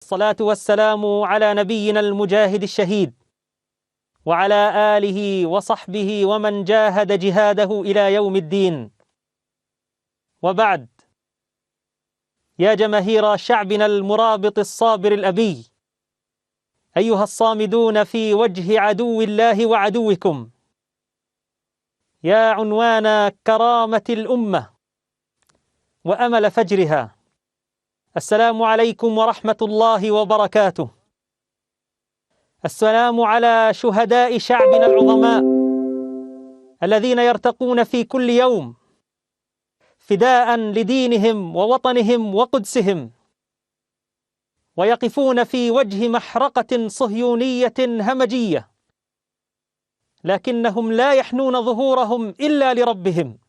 الصلاة والسلام على نبينا المجاهد الشهيد وعلى آله وصحبه ومن جاهد جهاده إلى يوم الدين. وبعد، يا جماهير شعبنا المرابط الصابر الأبي، أيها الصامدون في وجه عدو الله وعدوكم، يا عنوان كرامة الأمة وأمل فجرها، السلام عليكم ورحمة الله وبركاته. السلام على شهداء شعبنا العظماء الذين يرتقون في كل يوم فداء لدينهم ووطنهم وقدسهم، ويقفون في وجه محرقة صهيونية همجية، لكنهم لا يحنون ظهورهم إلا لربهم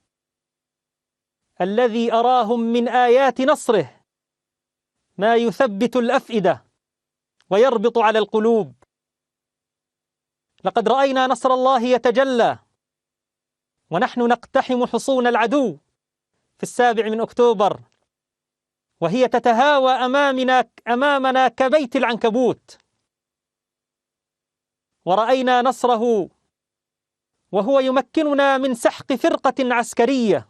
الذي أراهم من آيات نصره ما يثبت الأفئدة ويربط على القلوب. لقد رأينا نصر الله يتجلى ونحن نقتحم حصون العدو في 7 أكتوبر، وهي تتهاوى أمامنا كبيت العنكبوت. ورأينا نصره وهو يمكننا من سحق فرقة عسكرية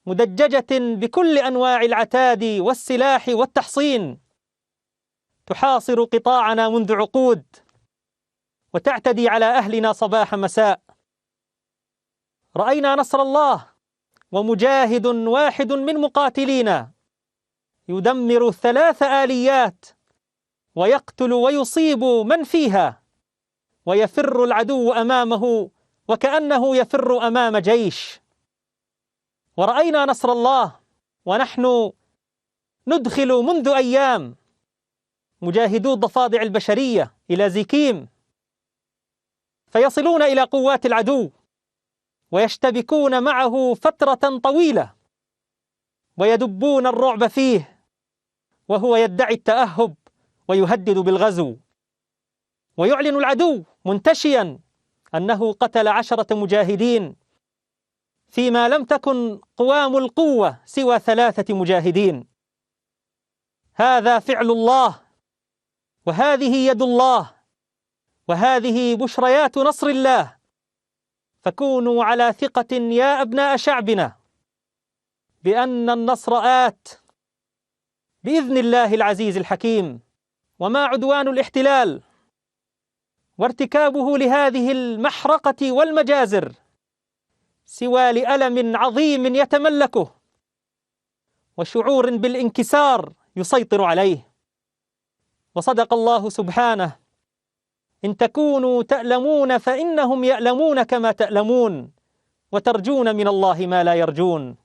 مدججة بكل أنواع العتاد والسلاح والتحصين، تحاصر قطاعنا منذ عقود وتعتدي على أهلنا صباح مساء. رأينا نصر الله ومجاهد واحد من مقاتلينا يدمر 3 آليات ويقتل ويصيب من فيها، ويفر العدو أمامه وكأنه يفر أمام جيش. ورأينا نصر الله ونحن ندخل منذ أيام مجاهدو الضفادع البشرية إلى زيكيم، فيصلون إلى قوات العدو ويشتبكون معه فترة طويلة ويدبون الرعب فيه، وهو يدعي التأهب ويهدد بالغزو. ويعلن العدو منتشيا أنه قتل 10 مجاهدين، فيما لم تكن قوام القوة سوى 3 مجاهدين. هذا فعل الله، وهذه يد الله، وهذه بشريات نصر الله. فكونوا على ثقة يا أبناء شعبنا بأن النصر آت بإذن الله العزيز الحكيم. وما عدوان الاحتلال وارتكابه لهذه المحرقة والمجازر سوى لألم عظيم يتملكه وشعور بالانكسار يسيطر عليه. وصدق الله سبحانه: إن تكونوا تألمون فإنهم يألمون كما تألمون وترجون من الله ما لا يرجون.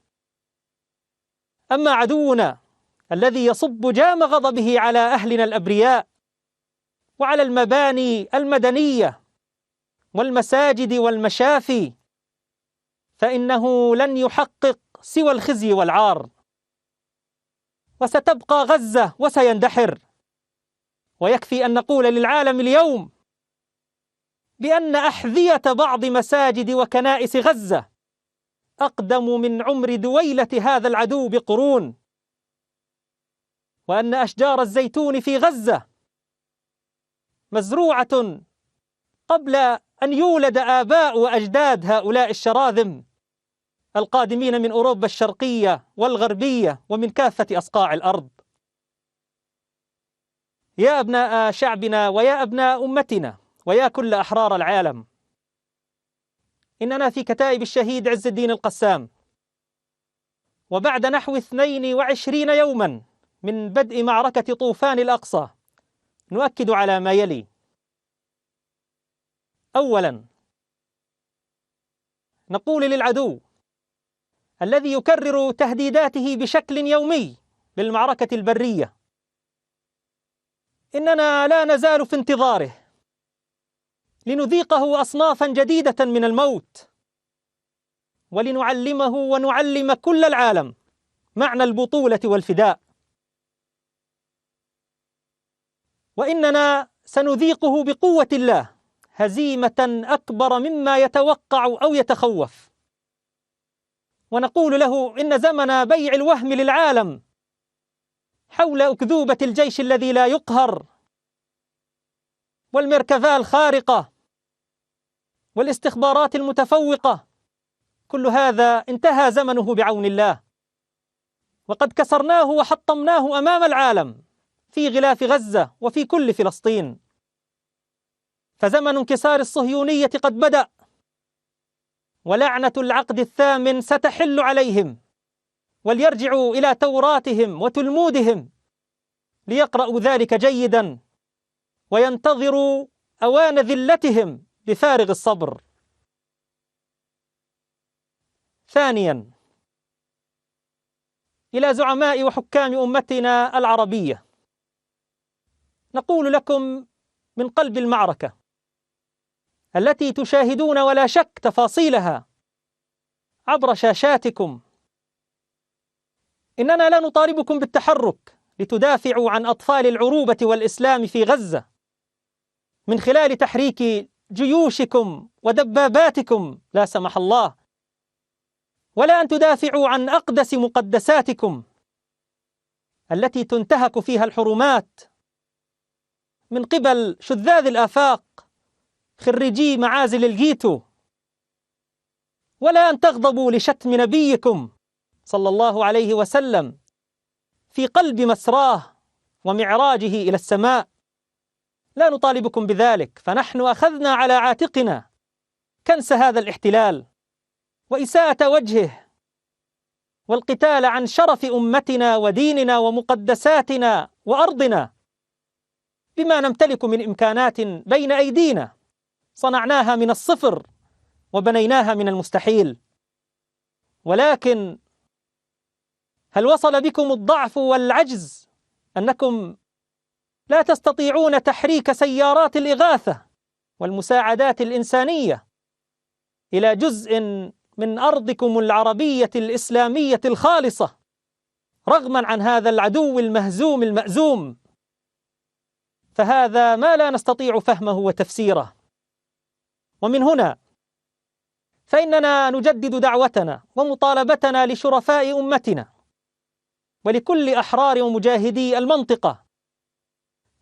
أما عدونا الذي يصب جام غضبه على أهلنا الأبرياء وعلى المباني المدنية والمساجد والمشافي، فإنه لن يحقق سوى الخزي والعار، وستبقى غزة وسيندحر. ويكفي أن نقول للعالم اليوم بأن أحذية بعض مساجد وكنائس غزة أقدم من عمر دويلة هذا العدو بقرون، وأن أشجار الزيتون في غزة مزروعة قبل أن يولد آباء وأجداد هؤلاء الشراذم القادمين من أوروبا الشرقية والغربية ومن كافة أصقاع الأرض. يا أبناء شعبنا ويا أبناء أمتنا ويا كل أحرار العالم، إننا في كتائب الشهيد عز الدين القسام، وبعد نحو 22 يوما من بدء معركة طوفان الأقصى نؤكد على ما يلي. أولا، نقول للعدو الذي يكرر تهديداته بشكل يومي بالمعركة البرية إننا لا نزال في انتظاره لنذيقه أصنافا جديدة من الموت، ولنعلمه ونعلم كل العالم معنى البطولة والفداء. وإننا سنذيقه بقوة الله هزيمة أكبر مما يتوقع أو يتخوف، ونقول له إن زمن بيع الوهم للعالم حول أكذوبة الجيش الذي لا يقهر، والميركافا الخارقة، والاستخبارات المتفوقة، كل هذا انتهى زمنه بعون الله، وقد كسرناه وحطمناه أمام العالم في غلاف غزة وفي كل فلسطين. فزمن انكسار الصهيونية قد بدأ، ولعنة العقد الثامن ستحل عليهم، وليرجعوا إلى توراتهم وتلمودهم ليقرأوا ذلك جيدا، وينتظروا أوان ذلتهم بفارغ الصبر. ثانيا، إلى زعماء وحكام أمتنا العربية، نقول لكم من قلب المعركة التي تشاهدون ولا شك تفاصيلها عبر شاشاتكم، إننا لا نطالبكم بالتحرك لتدافعوا عن أطفال العروبة والإسلام في غزة من خلال تحريك جيوشكم ودباباتكم لا سمح الله، ولا أن تدافعوا عن أقدس مقدساتكم التي تنتهك فيها الحرمات من قبل شذاذ الآفاق خريجي معازل الجيتو، ولا أن تغضبوا لشتم نبيكم صلى الله عليه وسلم في قلب مسراه ومعراجه إلى السماء. لا نطالبكم بذلك، فنحن أخذنا على عاتقنا كنس هذا الاحتلال وإساءة وجهه، والقتال عن شرف أمتنا وديننا ومقدساتنا وأرضنا بما نمتلك من إمكانات بين أيدينا، صنعناها من الصفر وبنيناها من المستحيل. ولكن هل وصل بكم الضعف والعجز أنكم لا تستطيعون تحريك سيارات الإغاثة والمساعدات الإنسانية إلى جزء من أرضكم العربية الإسلامية الخالصة رغما عن هذا العدو المهزوم المأزوم؟ فهذا ما لا نستطيع فهمه وتفسيره. ومن هنا فإننا نجدد دعوتنا ومطالبتنا لشرفاء أمتنا ولكل أحرار ومجاهدي المنطقة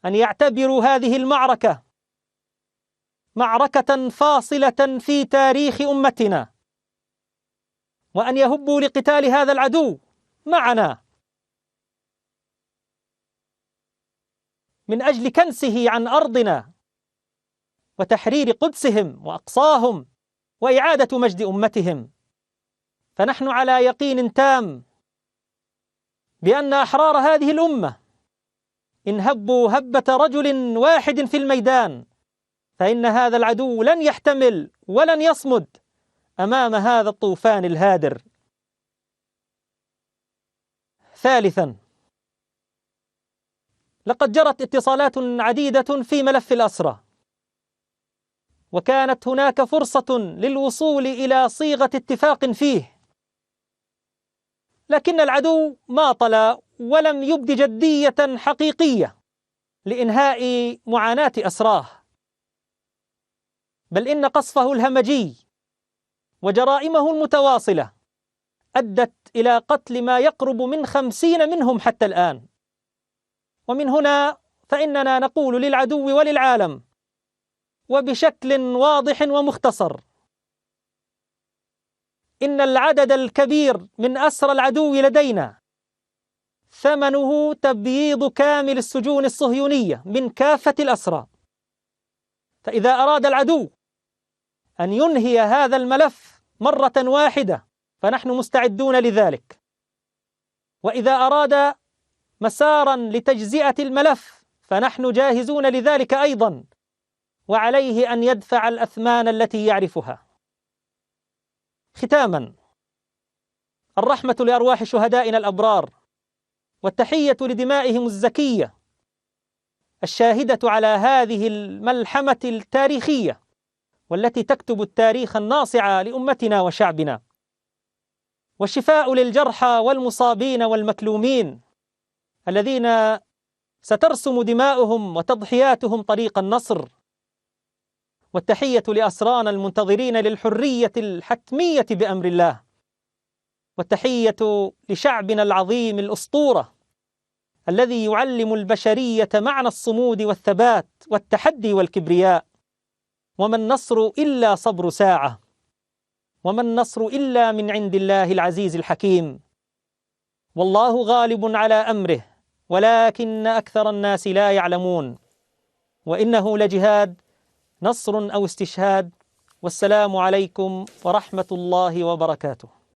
أن يعتبروا هذه المعركة معركة فاصلة في تاريخ أمتنا، وأن يهبوا لقتال هذا العدو معنا من أجل كنسه عن أرضنا وتحرير قدسهم وأقصاهم وإعادة مجد أمتهم. فنحن على يقين تام بأن أحرار هذه الأمة إن هبوا هبة رجل واحد في الميدان فإن هذا العدو لن يحتمل ولن يصمد أمام هذا الطوفان الهادر. ثالثا، لقد جرت اتصالات عديدة في ملف الأسرى، وكانت هناك فرصة للوصول إلى صيغة اتفاق فيه، لكن العدو ماطل ولم يبد جدية حقيقية لإنهاء معاناة أسراه، بل إن قصفه الهمجي وجرائمه المتواصلة أدت إلى قتل ما يقرب من 50 منهم حتى الآن. ومن هنا فإننا نقول للعدو وللعالم وبشكل واضح ومختصر إن العدد الكبير من أسرى العدو لدينا ثمنه تبييض كامل السجون الصهيونية من كافة الأسرى. فإذا أراد العدو أن ينهي هذا الملف مرة واحدة فنحن مستعدون لذلك، وإذا أراد مسارا لتجزئة الملف فنحن جاهزون لذلك أيضا، وعليه أن يدفع الأثمان التي يعرفها. ختاما، الرحمة لأرواح شهدائنا الأبرار، والتحية لدمائهم الزكية الشاهدة على هذه الملحمة التاريخية والتي تكتب التاريخ الناصع لأمتنا وشعبنا، والشفاء للجرحى والمصابين والمكلومين الذين سترسم دماؤهم وتضحياتهم طريق النصر، والتحية لأسرانا المنتظرين للحرية الحتمية بأمر الله، والتحية لشعبنا العظيم الأسطورة الذي يعلم البشرية معنى الصمود والثبات والتحدي والكبرياء. وما النصر إلا صبر ساعة، وما النصر إلا من عند الله العزيز الحكيم. والله غالب على أمره ولكن أكثر الناس لا يعلمون. وإنه لجهاد، نصر أو استشهاد. والسلام عليكم ورحمة الله وبركاته.